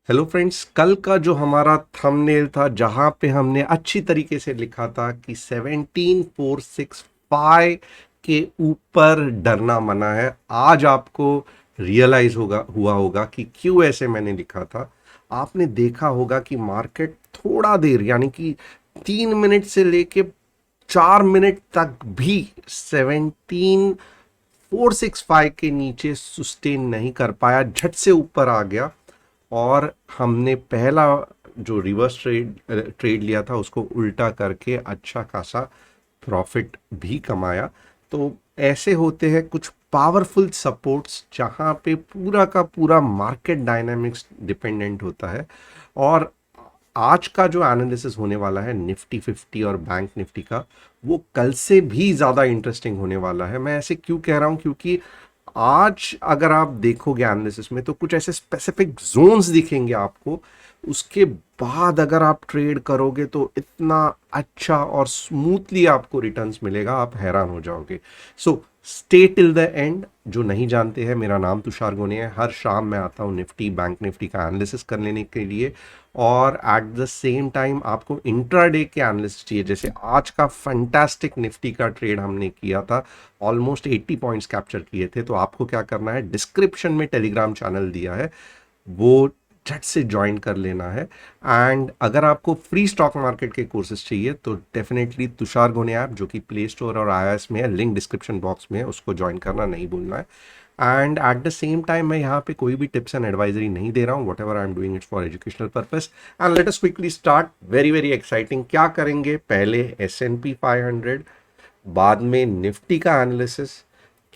Hello friends, कल का जो हमारा थंबनेल था जहां पे हमने अच्छी तरीके से लिखा था कि 17465 के ऊपर डरना मना है। आज आपको रियलाइज हुआ होगा कि क्यों ऐसे मैंने लिखा था। आपने देखा होगा कि मार्केट थोड़ा देर यानी कि 3 मिनट से लेके 4 मिनट तक भी 17465 के नीचे सुस्टेन नहीं कर पाया, झट से ऊपर आ गया। और हमने पहला जो रिवर्स ट्रेड लिया था उसको उल्टा करके अच्छा खासा प्रॉफिट भी कमाया। तो ऐसे होते हैं कुछ पावरफुल सपोर्ट्स जहां पे पूरा का पूरा मार्केट डायनामिक्स डिपेंडेंट होता है। और आज का जो एनालिसिस होने वाला है निफ्टी 50 और बैंक निफ्टी का, वो कल से भी ज़्यादा इंटरेस्टिंग होने वाला है। मैं ऐसे क्यों कह रहा हूँ, क्योंकि आज अगर आप देखोगे एनालिसिस में तो कुछ ऐसे स्पेसिफिक जोन्स दिखेंगे आपको। उसके बाद अगर आप ट्रेड करोगे तो इतना अच्छा और स्मूथली आपको रिटर्न्स मिलेगा, आप हैरान हो जाओगे। So stay till the end. जो नहीं जानते हैं, मेरा नाम तुषार गोने है। हर शाम मैं आता हूँ निफ्टी बैंक निफ्टी का एनालिसिस कर लेने के लिए। और एट द सेम टाइम आपको इंट्राडे के एनालिस्ट चाहिए। जैसे आज का फंटास्टिक निफ्टी का ट्रेड हमने किया था, ऑलमोस्ट 80 पॉइंट्स कैप्चर किए थे। तो आपको क्या करना है, डिस्क्रिप्शन में टेलीग्राम चैनल दिया है, वो झट से ज्वाइन कर लेना है। एंड अगर आपको फ्री स्टॉक मार्केट के कोर्सेज चाहिए तो डेफिनेटली तुषार गोने ऐप, जो कि प्ले स्टोर और iOS में है, लिंक डिस्क्रिप्शन बॉक्स में है, उसको ज्वाइन करना नहीं भूलना है। And at the same time मैं यहाँ पे कोई भी टिप्स एंड एडवाइजरी नहीं दे रहा हूँ। What ever I am doing it's for educational purpose. And let us quickly start. Very very exciting. क्या करेंगे, पहले S&P 500, बाद में निफ्टी का एनालिसिस।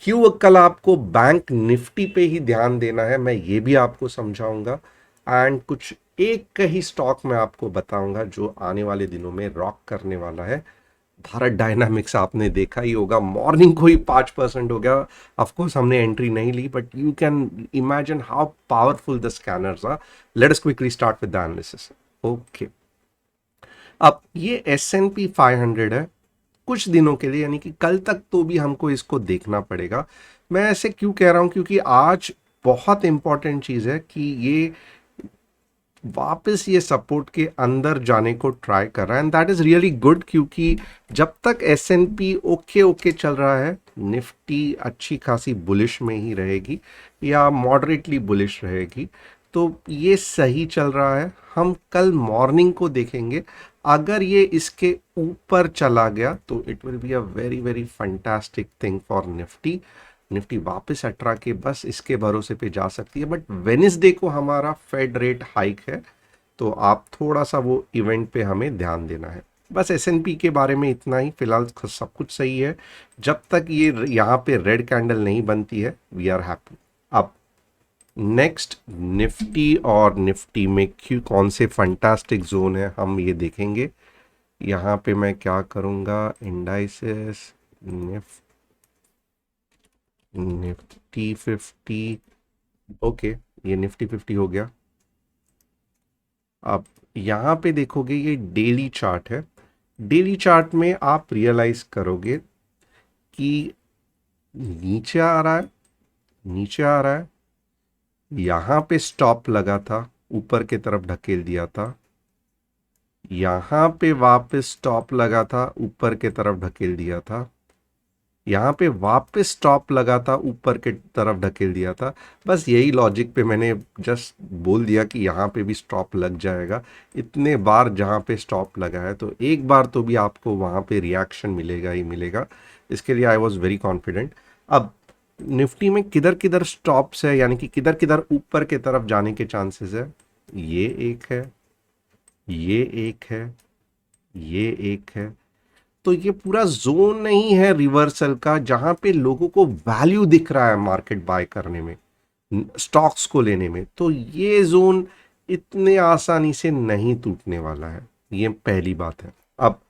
क्यों कल आपको बैंक निफ्टी पे ही ध्यान देना है, मैं ये भी आपको समझाऊंगा। एंड कुछ एक ही स्टॉक मैं आपको बताऊंगा जो आने वाले दिनों में रॉक करने वाला है। भारत डायनामिक्स आपने देखा ही होगा, मॉर्निंग को ही 5% हो गया। ऑफकोर्स हमने एंट्री नहीं ली, but you can imagine how powerful the scanners are. Let us quickly start with the analysis. Okay, अब ये S&P 500 है कुछ दिनों के लिए, यानी कि कल तक तो भी हमको इसको देखना पड़ेगा। मैं ऐसे क्यों कह रहा हूं, क्योंकि आज बहुत इंपॉर्टेंट चीज है कि ये वापस ये सपोर्ट के अंदर जाने को ट्राई कर रहा है। And that is really good, क्योंकि जब तक S&P ओके ओके चल रहा है, निफ्टी अच्छी खासी बुलिश में ही रहेगी या मॉडरेटली बुलिश रहेगी। तो ये सही चल रहा है। हम कल मॉर्निंग को देखेंगे। अगर ये इसके ऊपर चला गया तो it will be a very very fantastic thing for Nifty. Nifty वापस 18 के बस इसके भरोसे पे जा सकती है। बट वेनिसडे को हमारा फेड रेट हाइक है, तो आप थोड़ा सा वो इवेंट पे हमें ध्यान देना है। बस S&P के बारे में इतना ही। फिलहाल सब कुछ सही है। जब तक ये यहाँ पे रेड कैंडल नहीं बनती है, वी आर हैप्पी। अब नेक्स्ट निफ्टी, और निफ्टी में क्यों कौन से फंटास्टिक जोन है हम ये देखेंगे। यहाँ पे मैं क्या करूँगा, इंडाइसेस, निफ्टी 50। ओके, ये निफ्टी 50 हो गया। अब यहाँ पे देखोगे ये डेली चार्ट है। डेली चार्ट में आप रियलाइज करोगे कि नीचे आ रहा है, नीचे आ रहा है। यहाँ पे स्टॉप लगा था, ऊपर की तरफ ढकेल दिया था। यहाँ पे वापस स्टॉप लगा था, ऊपर की तरफ ढकेल दिया था। यहाँ पे वापस स्टॉप लगा था, ऊपर के तरफ ढकेल दिया था। बस यही लॉजिक पे मैंने जस्ट बोल दिया कि यहाँ पे भी स्टॉप लग जाएगा। इतने बार जहाँ पे स्टॉप लगा है तो एक बार तो भी आपको वहाँ पे रिएक्शन मिलेगा ही मिलेगा। इसके लिए आई वॉज वेरी कॉन्फिडेंट। अब निफ्टी में किधर किधर स्टॉप्स है, यानी कि किधर किधर ऊपर के तरफ जाने के चांसेस है। ये एक है, ये एक है, ये एक है। तो ये पूरा जोन नहीं है रिवर्सल का जहां पे लोगों को वैल्यू दिख रहा है मार्केट बाय करने में, स्टॉक्स को लेने में। तो ये जोन इतने आसानी से नहीं टूटने वाला है, ये पहली बात है। अब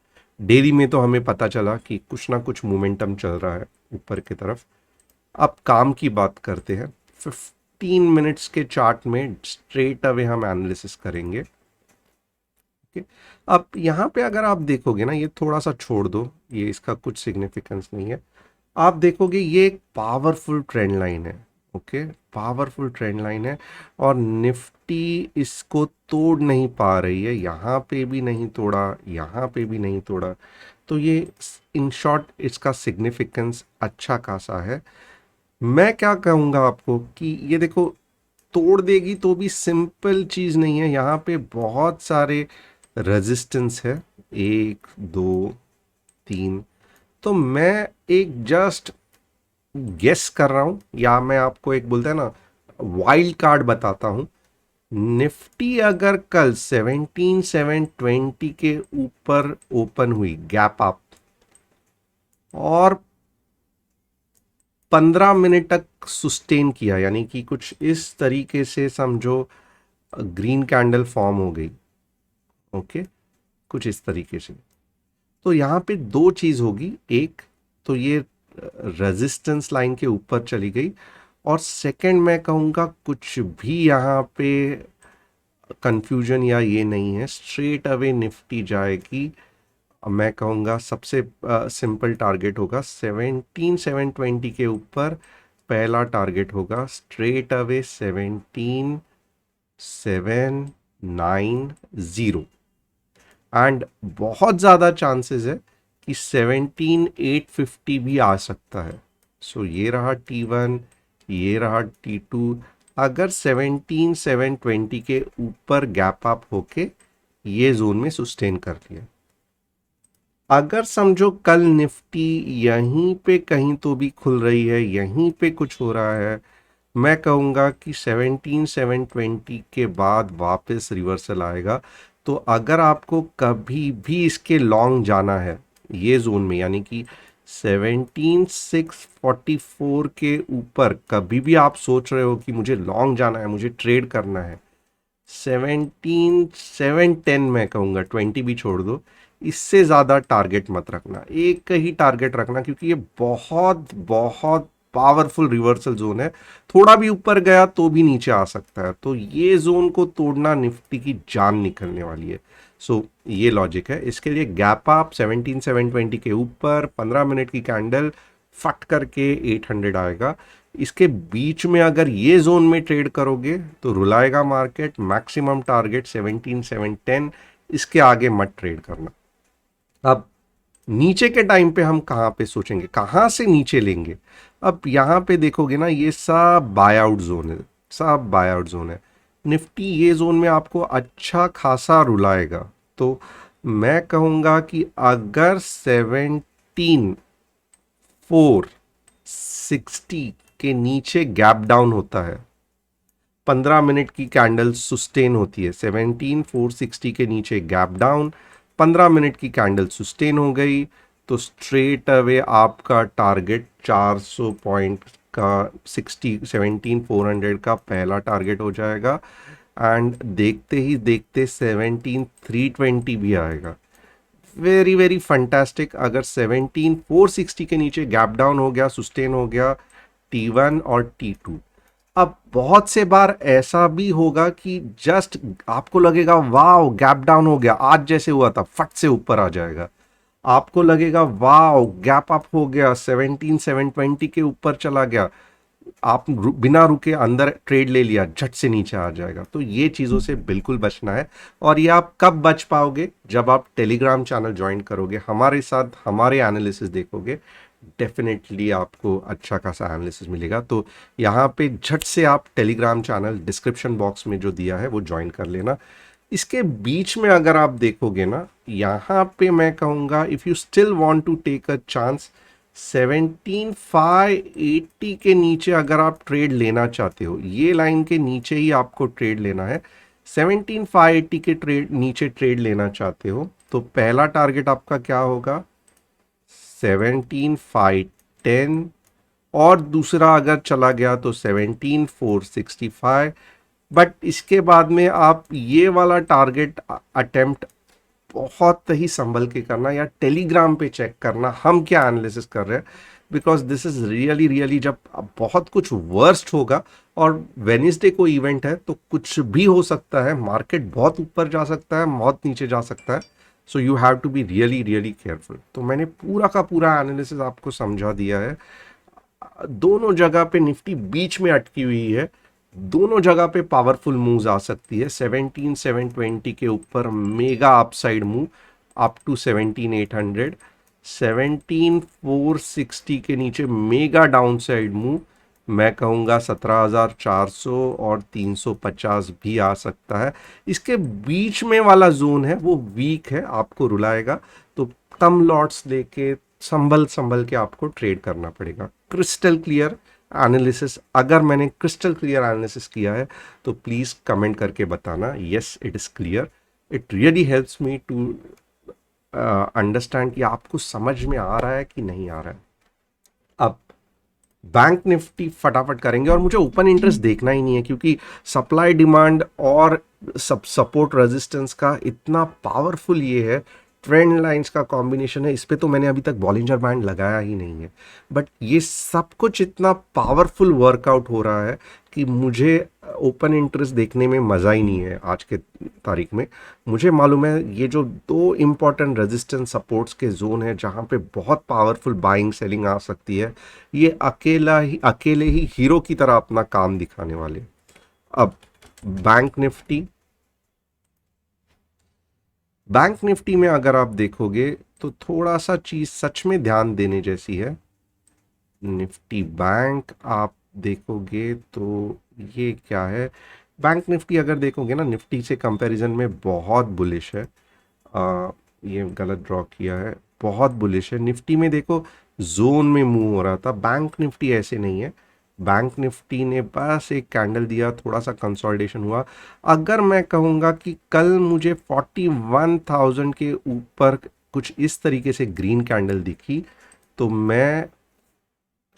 डेली में तो हमें पता चला कि कुछ ना कुछ मोमेंटम चल रहा है ऊपर की तरफ। अब काम की बात करते हैं। 15 मिनट्स के चार्ट में स्ट्रेट अवे हम एनालिसिस करेंगे। ओके, अब यहाँ पे अगर आप देखोगे ना, ये थोड़ा सा छोड़ दो, ये इसका कुछ सिग्निफिकेंस नहीं है। आप देखोगे ये एक पावरफुल ट्रेंड लाइन है। ओके, पावरफुल ट्रेंड लाइन है और निफ्टी इसको तोड़ नहीं पा रही है, यहाँ पे भी नहीं तोड़ा, यहाँ पे भी नहीं तोड़ा। तो ये इन शॉर्ट इसका सिग्निफिकेंस अच्छा खासा है। मैं क्या कहूँगा आपको कि ये देखो, तोड़ देगी तो भी सिंपल चीज़ नहीं है, यहाँ पे बहुत सारे रेजिस्टेंस है, 1 2 3। तो मैं एक जस्ट गेस कर रहा हूं, या मैं आपको एक बोलते हैं ना वाइल्ड कार्ड बताता हूं। निफ्टी अगर कल 17,720 के ऊपर ओपन हुई, गैप अप, और 15 मिनट तक सुस्टेन किया, यानी कि कुछ इस तरीके से समझो ग्रीन कैंडल फॉर्म हो गई, ओके, कुछ इस तरीके से, तो यहाँ पे दो चीज होगी। एक तो ये रेजिस्टेंस लाइन के ऊपर चली गई, और सेकंड मैं कहूँगा कुछ भी यहाँ पे कंफ्यूजन या ये नहीं है, स्ट्रेट अवे निफ्टी जाएगी। मैं कहूँगा सबसे सिंपल टारगेट होगा 17,720 के ऊपर, पहला टारगेट होगा स्ट्रेट अवे 17,790, एंड बहुत ज़्यादा चांसेस है कि 17,850 भी आ सकता है। सो ये रहा T1, ये रहा T2। अगर 17,720 के ऊपर गैप अप होके ये जोन में सुस्टेन कर लिया, अगर समझो कल निफ्टी यहीं पे कहीं तो भी खुल रही है, यहीं पे कुछ हो रहा है, मैं कहूँगा कि 17,720 के बाद वापस रिवर्सल आएगा। तो अगर आपको कभी भी इसके लॉन्ग जाना है ये जोन में, यानी कि 17,644 के ऊपर कभी भी आप सोच रहे हो कि मुझे लॉन्ग जाना है, मुझे ट्रेड करना है, 17,710 मैं कहूँगा, 20 भी छोड़ दो, इससे ज़्यादा टारगेट मत रखना, एक ही टारगेट रखना, क्योंकि ये बहुत बहुत पावरफुल रिवर्सल जोन है। थोड़ा भी ऊपर गया तो भी नीचे आ सकता है, तो ये जोन को तोड़ना निफ्टी की जान निकलने वाली है। सो ये लॉजिक है। इसके लिए गैप अप 17,720 के ऊपर 15 मिनट की कैंडल फट करके 800 आएगा। इसके बीच में अगर ये जोन में ट्रेड करोगे तो रुलाएगा मार्केट। मैक्सिमम टारगेट 17,710, इसके आगे मत ट्रेड करना। अब नीचे के टाइम पे हम कहाँ पे सोचेंगे, कहाँ से नीचे लेंगे। अब यहाँ पे देखोगे ना, ये सब बाय आउट जोन है, सब बाय आउट जोन है। निफ्टी ये जोन में आपको अच्छा खासा रुलाएगा। तो मैं कहूँगा कि अगर 17,460 के नीचे गैप डाउन होता है, 15 मिनट की कैंडल सुस्टेन होती है, 17,460 के नीचे गैप डाउन, 15 मिनट की कैंडल सुस्टेन हो गई, तो स्ट्रेट अवे आपका टारगेट 400 पॉइंट का 17,400 का पहला टारगेट हो जाएगा। एंड देखते ही देखते 17,320 भी आएगा। Very very fantastic. अगर 17,460 के नीचे गैप डाउन हो गया, सुस्टेन हो गया, T1 और T2। अब बहुत से बार ऐसा भी होगा कि जस्ट आपको लगेगा वाओ गैप डाउन हो गया, आज जैसे हुआ था फट से ऊपर आ जाएगा। आपको लगेगा वाओ गैप अप हो गया, 17,720 के ऊपर चला गया, आप बिना रुके अंदर ट्रेड ले लिया, झट से नीचे आ जाएगा। तो ये चीज़ों से बिल्कुल बचना है। और ये आप कब बच पाओगे, जब आप टेलीग्राम चैनल ज्वाइन करोगे, हमारे साथ हमारे एनालिसिस देखोगे, डेफिनेटली आपको अच्छा खासा एनालिसिस मिलेगा। तो यहाँ पे झट से आप टेलीग्राम चैनल डिस्क्रिप्शन बॉक्स में जो दिया है वो ज्वाइन कर लेना। इसके बीच में अगर आप देखोगे ना, यहाँ पे मैं कहूँगा if you still want to take a chance, 17,580 के नीचे अगर आप ट्रेड लेना चाहते हो, ये लाइन के नीचे ही आपको ट्रेड लेना है, 17,580 के ट्रेड नीचे ट्रेड लेना चाहते हो, तो पहला टारगेट आपका क्या होगा, 17,510, और दूसरा अगर चला गया तो 17,465। बट इसके बाद में आप ये वाला टारगेट अटेम्प्ट बहुत ही संभल के करना, या टेलीग्राम पे चेक करना हम क्या एनालिसिस कर रहे हैं, because this is really really, जब बहुत कुछ वर्स्ट होगा, और वेनिसडे को इवेंट है तो कुछ भी हो सकता है, मार्केट बहुत ऊपर जा सकता है, बहुत नीचे जा सकता है। So you have to be really really careful. तो मैंने पूरा का पूरा एनालिसिस आपको समझा दिया है। दोनों जगह पे निफ्टी बीच में अटकी हुई है, दोनों जगह पे पावरफुल मूव्स आ सकती है। 17,720 के ऊपर mega upside move up to 17,800, 17,460 के नीचे मेगा डाउनसाइड मूव, मैं कहूँगा 17,400 और 350 भी आ सकता है। इसके बीच में वाला जोन है वो वीक है, आपको रुलाएगा, तो कम लॉट्स लेके संभल संभल के आपको ट्रेड करना पड़ेगा। क्रिस्टल क्लियर एनालिसिस, अगर मैंने क्रिस्टल क्लियर एनालिसिस किया है तो प्लीज़ कमेंट करके बताना yes it is clear. It really helps me to understand कि आपको समझ में आ रहा है कि नहीं आ रहा है। अब बैंक निफ्टी फटाफट करेंगे, और मुझे ओपन इंटरेस्ट देखना ही नहीं है क्योंकि सप्लाई डिमांड और सपोर्ट रेजिस्टेंस का इतना पावरफुल ये है, ट्रेंड लाइंस का कॉम्बिनेशन है। इस पे तो मैंने अभी तक बॉलिंजर बैंड लगाया ही नहीं है, बट ये सब कुछ इतना पावरफुल वर्कआउट हो रहा है कि मुझे ओपन इंटरेस्ट देखने में मज़ा ही नहीं है आज के तारीख में। मुझे मालूम है ये जो दो इम्पॉर्टेंट रेजिस्टेंस सपोर्ट्स के जोन है जहाँ पे बहुत पावरफुल बाइंग सेलिंग आ सकती है, ये अकेले ही हीरो की तरह अपना काम दिखाने वाले। अब बैंक निफ्टी में अगर आप देखोगे तो थोड़ा सा चीज सच में ध्यान देने जैसी है। निफ्टी बैंक आप देखोगे तो ये क्या है, बैंक निफ्टी अगर देखोगे ना निफ्टी से कंपैरिजन में बहुत बुलिश है। ये गलत ड्रॉ किया है, बहुत बुलिश है। निफ्टी में देखो जोन में मूव हो रहा था, बैंक निफ्टी ऐसे नहीं है। बैंक निफ्टी ने बस एक कैंडल दिया, थोड़ा सा कंसोलिडेशन हुआ। अगर मैं कहूँगा कि कल मुझे 41,000 के ऊपर कुछ इस तरीके से ग्रीन कैंडल दिखी तो मैं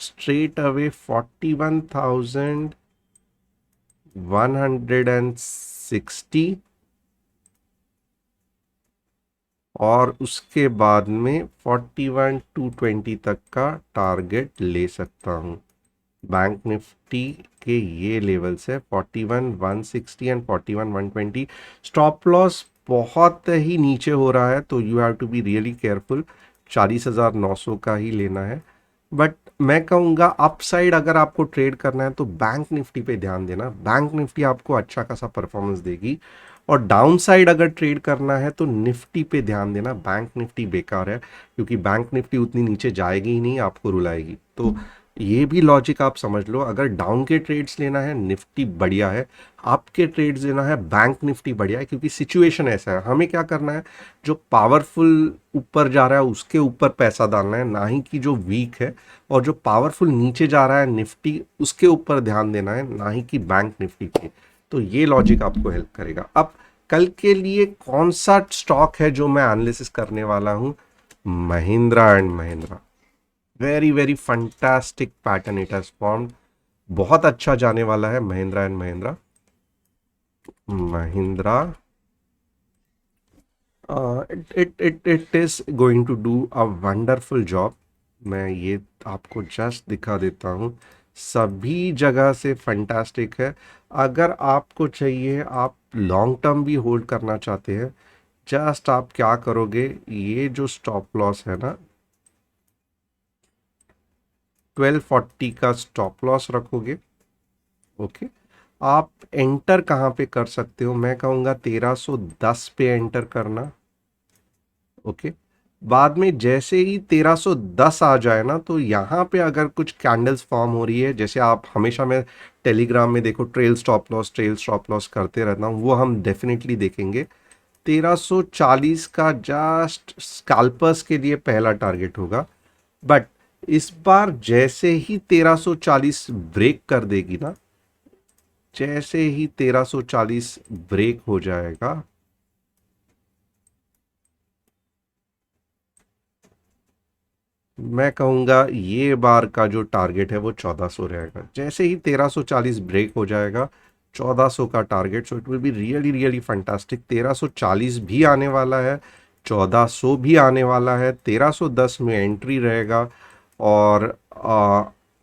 स्ट्रेट अवे 41,160 और उसके बाद में 41,220 तक का टारगेट ले सकता हूँ। बैंक निफ्टी के ये लेवल्स है 41,160 एंड 41,120। स्टॉप लॉस बहुत ही नीचे हो रहा है तो you have to be really careful, 40,900 का ही लेना है। बट मैं कहूँगा अपसाइड अगर आपको ट्रेड करना है तो बैंक निफ्टी पे ध्यान देना, बैंक निफ्टी आपको अच्छा खासा परफॉर्मेंस देगी। और डाउन साइड अगर ट्रेड करना है तो निफ्टी पे ध्यान देना, बैंक निफ्टी बेकार है क्योंकि बैंक निफ्टी उतनी नीचे जाएगी ही नहीं, आपको रुलाएगी। तो ये भी लॉजिक आप समझ लो, अगर डाउन के ट्रेड्स लेना है निफ्टी बढ़िया है, आपके ट्रेड्स लेना है बैंक निफ्टी बढ़िया है, क्योंकि सिचुएशन ऐसा है। हमें क्या करना है, जो पावरफुल ऊपर जा रहा है उसके ऊपर पैसा डालना है, ना ही कि जो वीक है। और जो पावरफुल नीचे जा रहा है निफ्टी उसके ऊपर ध्यान देना है, ना ही कि बैंक निफ्टी पे। तो ये लॉजिक आपको हेल्प करेगा। अब कल के लिए कौन सा स्टॉक है जो मैं एनालिसिस करने वाला हूं, Mahindra and Mahindra. Very very fantastic pattern it has formed, बहुत अच्छा जाने वाला है Mahindra and Mahindra. Mahindra it is going to do a wonderful job. मैं ये आपको जस्ट दिखा देता हूँ, सभी जगह से फंटास्टिक है। अगर आपको चाहिए, आप लॉन्ग टर्म भी होल्ड करना चाहते हैं, जस्ट आप क्या करोगे, ये जो स्टॉप लॉस है ना 1240 का स्टॉप लॉस रखोगे। ओके, आप एंटर कहाँ पे कर सकते हो, मैं कहूँगा 1310 पे एंटर करना। ओके, बाद में जैसे ही 1310 आ जाए ना तो यहाँ पे अगर कुछ कैंडल्स फॉर्म हो रही है, जैसे आप हमेशा, मैं टेलीग्राम में देखो ट्रेल स्टॉप लॉस करते रहता हूँ, वो हम डेफिनेटली देखेंगे। 1340 का जस्ट स्कैल्पर्स के लिए पहला टारगेट होगा। बट इस बार जैसे ही 1340 ब्रेक कर देगी ना, जैसे ही 1340 ब्रेक हो जाएगा, मैं कहूँगा ये बार का जो टारगेट है वो 1400 रहेगा। जैसे ही 1340 ब्रेक हो जाएगा, 1400 का target, so it will be really really fantastic. 1340 भी आने वाला है, 1400 भी आने वाला है, 1310 में एंट्री रहेगा। और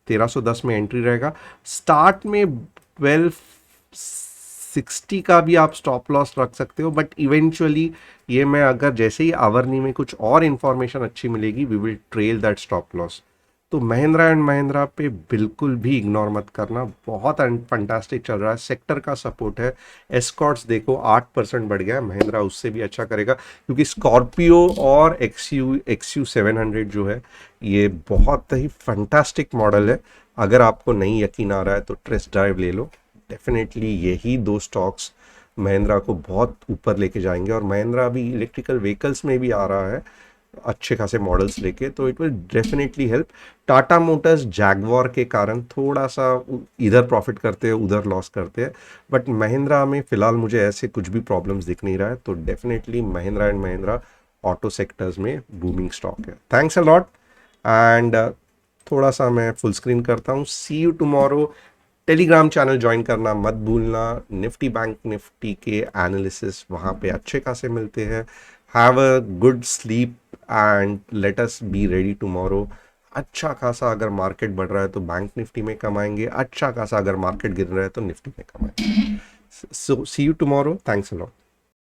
1310 में एंट्री रहेगा। स्टार्ट में 1260 का भी आप स्टॉप लॉस रख सकते हो, बट इवेंचुअली ये मैं अगर जैसे ही आवरनी में कुछ और इन्फॉर्मेशन अच्छी मिलेगी, we will trail that stop loss. तो महिंद्रा एंड महिंद्रा पे बिल्कुल भी इग्नोर मत करना, बहुत फंटास्टिक चल रहा है, सेक्टर का सपोर्ट है। एस्कॉर्ट्स देखो 8% बढ़ गया है, महिंद्रा उससे भी अच्छा करेगा क्योंकि स्कॉर्पियो और एक्सयू 700 जो है ये बहुत ही फंटास्टिक मॉडल है। अगर आपको नहीं यकीन आ रहा है तो टेस्ट ड्राइव ले लो, डेफिनेटली यही दो स्टॉक्स महिंद्रा को बहुत ऊपर लेके जाएंगे। और महिंद्रा अभी इलेक्ट्रिकल व्हीकल्स में भी आ रहा है अच्छे खासे मॉडल्स लेके, तो it will definitely help. Tata Motors Jaguar के कारण थोड़ा सा इधर प्रॉफिट करते हैं उधर लॉस करते हैं, बट महिंद्रा में फिलहाल मुझे ऐसे कुछ भी प्रॉब्लम्स दिख नहीं रहा है, तो definitely Mahindra and Mahindra auto sectors में बूमिंग स्टॉक है। थैंक्स अ लॉट एंड थोड़ा सा मैं फुल स्क्रीन करता हूँ। See you tomorrow. Telegram channel join करना मत भूलना, निफ्टी बैंक निफ्टी के एनालिसिस वहाँ पे अच्छे खासे मिलते हैं। Have a good sleep and let us be ready tomorrow. अच्छा खासा अगर मार्केट बढ़ रहा है तो बैंक निफ्टी में कमाएंगे, अच्छा खासा अगर मार्केट गिर रहा है तो निफ्टी में कमाएंगे। So see you tomorrow, thanks a lot.